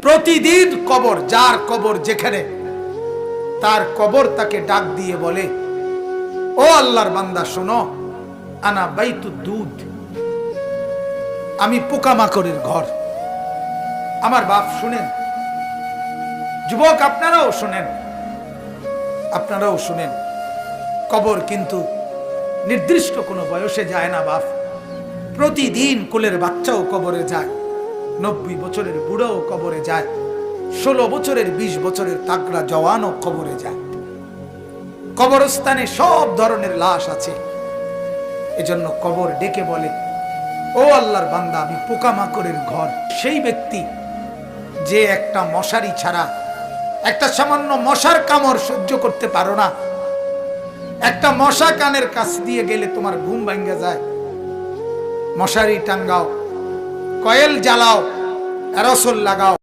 প্রতিদিন কবর, যার কবর যেখানে, তার কবর তাকে ডাক দিয়ে বলে, ও আল্লাহর বান্দা শোনো, আনা বাইতুদ দুধ, আমি পোকামাকড়ের ঘর। আমার বাপ শুনেন, যুবক আপনারাও শুনেন, আপনারাও শুনেন, কবর কিন্তু নির্দিষ্ট কোনো বয়সে যায় না বাপ। প্রতিদিন কোলের বাচ্চাও কবরে যায়, 90 বছরের বুড়াও কবরে যায়, 16 বছরের 20 বছরের তাগড়া জওয়ানও কবরে যায়। কবরস্থানে সব ধরনের লাশ আছে। এজন্য কবর ডেকে বলে, ও আল্লাহর বান্দা, আমি পোকামাকড়ের ঘর। সেই ব্যক্তি যে একটা মশারি ছাড়া, একটা সামান্য মশার কামড় সহ্য করতে পারো না, একটা মশা কানের কাছ দিয়ে গেলে তোমার ঘুম ভাঙ্গা যায়, মশারি টাঙ্গাও, কয়েল জ্বালাও, অ্যারোসল লাগাও,